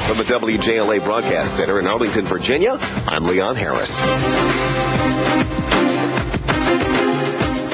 From the WJLA Broadcast Center in Arlington, Virginia, I'm Leon Harris.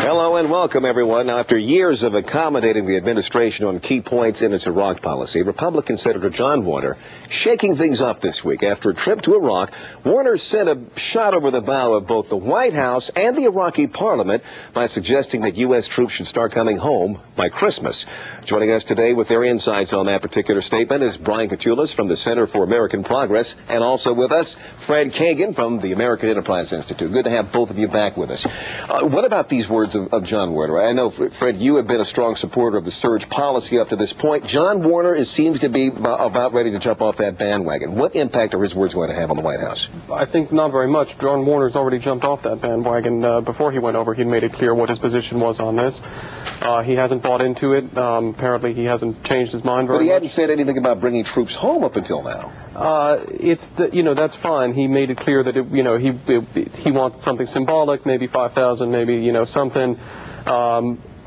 Hello and welcome, everyone. Now, after years of accommodating the administration on key points in its Iraq policy, Republican Senator John Warner shaking things up this week. After a trip to Iraq, Warner sent a shot over the bow of both the White House and the Iraqi parliament by suggesting that U.S. troops should start coming home by Christmas. Joining us today with their insights on that particular statement is Brian Katulis from the Center for American Progress, and also with us, Fred Kagan from the American Enterprise Institute. Good to have both of you back with us. What about these words of John Warner? I know, Fred, you have been a strong supporter of the surge policy up to this point. John Warner seems to be about ready to jump off that bandwagon. What impact are his words going to have on the White House? I think not very much. John Warner's already jumped off that bandwagon. Before he went over, he'd made it clear what his position was on this. He hasn't bought into it. Apparently, he hasn't changed his mind very much. But he hadn't said anything about bringing troops home up until now. That's fine. He made it clear that he wants something symbolic, maybe 5,000, maybe something.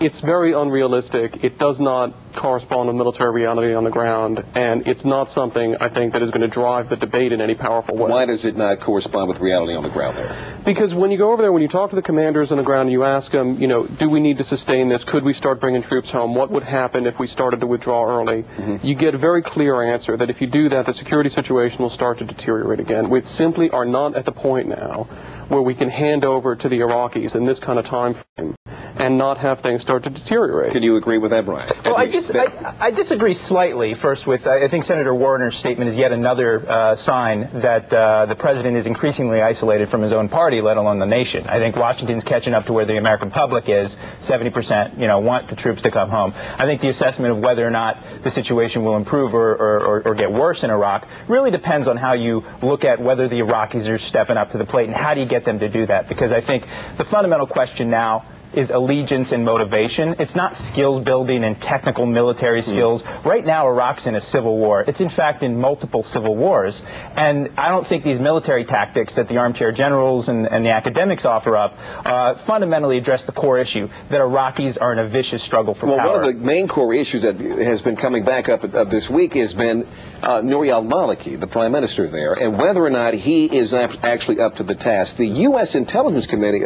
It's very unrealistic. It does not correspond with military reality on the ground, and it's not something, I think, that is going to drive the debate in any powerful way. Why does it not correspond with reality on the ground there? Because when you go over there, when you talk to the commanders on the ground, and you ask them, do we need to sustain this? Could we start bringing troops home? What would happen if we started to withdraw early? Mm-hmm. You get a very clear answer that if you do that, the security situation will start to deteriorate again. We simply are not at the point now where we can hand over to the Iraqis in this kind of time frame and not have things start to deteriorate. Can you agree with that, Brian? Well, I disagree slightly. First, with I think Senator Warner's statement is yet another sign that the president is increasingly isolated from his own party, let alone the nation. I think Washington's catching up to where the American public is. 70%, want the troops to come home. I think the assessment of whether or not the situation will improve or get worse in Iraq really depends on how you look at whether the Iraqis are stepping up to the plate and how do you get them to do that. Because I think the fundamental question now is allegiance and motivation. It's not skills building and technical military skills. Right now, Iraq's in a civil war. It's, in fact, in multiple civil wars. And I don't think these military tactics that the armchair generals and the academics offer up fundamentally address the core issue, that Iraqis are in a vicious struggle for power. Well, one of the main core issues that has been coming back up this week has been Nouri al-Maliki, the prime minister there, and whether or not he is actually up to the task. The U.S. intelligence community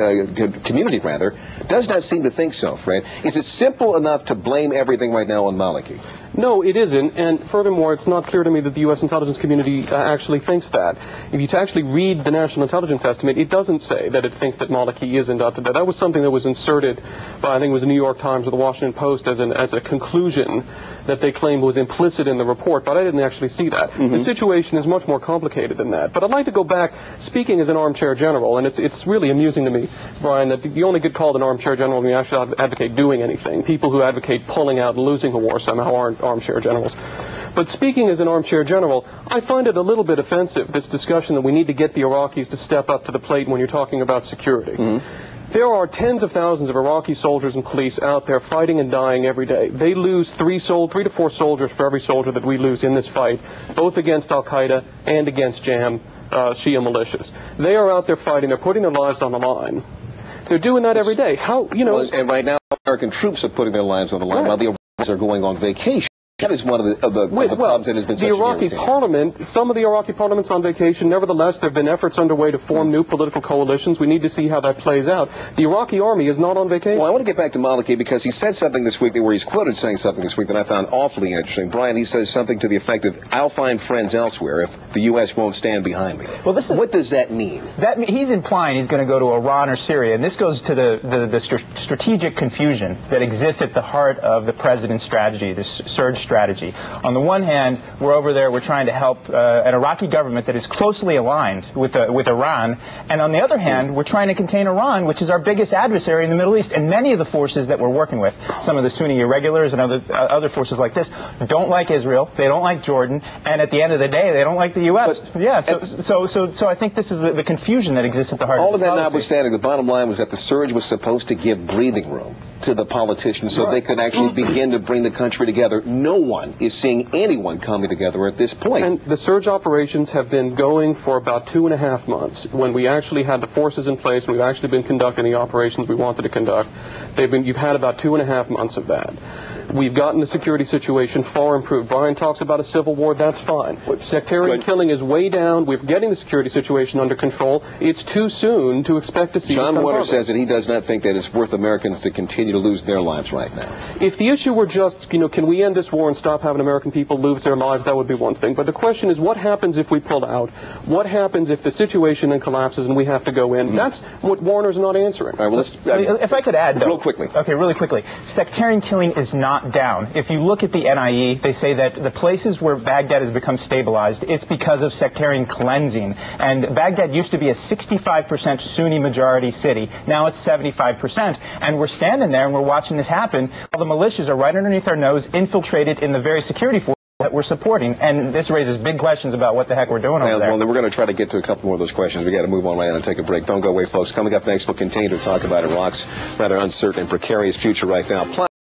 does not seem to think so, Fred. Is it simple enough to blame everything right now on Maliki? No, it isn't, and furthermore, it's not clear to me that the U.S. intelligence community actually thinks that. If you actually read the National Intelligence Estimate, it doesn't say that it thinks that Maliki isn't up to that. That was something that was inserted by, I think it was the New York Times or the Washington Post as a conclusion that they claimed was implicit in the report, but I didn't actually see that. Mm-hmm. The situation is much more complicated than that. But I'd like to go back, speaking as an armchair general, and it's really amusing to me, Brian, that you only get called an armchair general when you actually advocate doing anything. People who advocate pulling out and losing a war somehow aren't armchair generals. But speaking as an armchair general, I find it a little bit offensive, this discussion that we need to get the Iraqis to step up to the plate when you're talking about security. Mm-hmm. There are tens of thousands of Iraqi soldiers and police out there fighting and dying every day. They lose 3 to 4 soldiers for every soldier that we lose in this fight, both against al-Qaeda and against Shia militias. They are out there fighting. They're putting their lives on the line. They're doing that every day. And right now, American troops are putting their lives on the line while the Iraqis are going on vacation. That is one of the problems that has been such the Iraqi parliament, some of the Iraqi parliament's on vacation. Nevertheless, there have been efforts underway to form new political coalitions. We need to see how that plays out. The Iraqi army is not on vacation. Well, I want to get back to Maliki because he said something this week where he's quoted saying something this week that I found awfully interesting. Brian, he says something to the effect of, I'll find friends elsewhere if the U.S. won't stand behind me. Well, what does that mean? He's implying he's going to go to Iran or Syria, and this goes to the strategic confusion that exists at the heart of the president's strategy, this surge strategy. On the one hand, we're over there, we're trying to help an Iraqi government that is closely aligned with Iran, and on the other hand, we're trying to contain Iran, which is our biggest adversary in the Middle East, and many of the forces that we're working with, some of the Sunni irregulars and other forces like this, don't like Israel, they don't like Jordan, and at the end of the day, they don't like the U.S. So I think this is the confusion that exists at the heart of this policy. All of that notwithstanding, the bottom line was that the surge was supposed to give breathing room to the politicians so they could actually begin to bring the country together. No one is seeing anyone coming together at this point. And the surge operations have been going for about 2.5 months. When we actually had the forces in place, we've actually been conducting the operations we wanted to conduct. You've had about 2.5 months of that. We've gotten the security situation far improved. Brian talks about a civil war. That's fine. Sectarian killing is way down. We're getting the security situation under control. It's too soon to expect to see. John Waters says that he does not think that it's worth Americans to continue to lose their lives right now. If the issue were just, can we end this war and stop having American people lose their lives, that would be one thing. But the question is, what happens if we pull out? What happens if the situation then collapses and we have to go in? That's what Warner's not answering. All right, well, if I could add, though. Real quickly. Okay, really quickly. Sectarian killing is not down. If you look at the NIE, they say that the places where Baghdad has become stabilized, it's because of sectarian cleansing. And Baghdad used to be a 65% Sunni majority city. Now it's 75%. And we're standing there and we're watching this happen while the militias are right underneath our nose, infiltrated in the very security force that we're supporting. And this raises big questions about what the heck we're doing over there. Well, then we're going to try to get to a couple more of those questions. We got to move on right now and take a break. Don't go away, folks. Coming up next, we'll continue to talk about Iraq's rather uncertain and precarious future right now. Plus,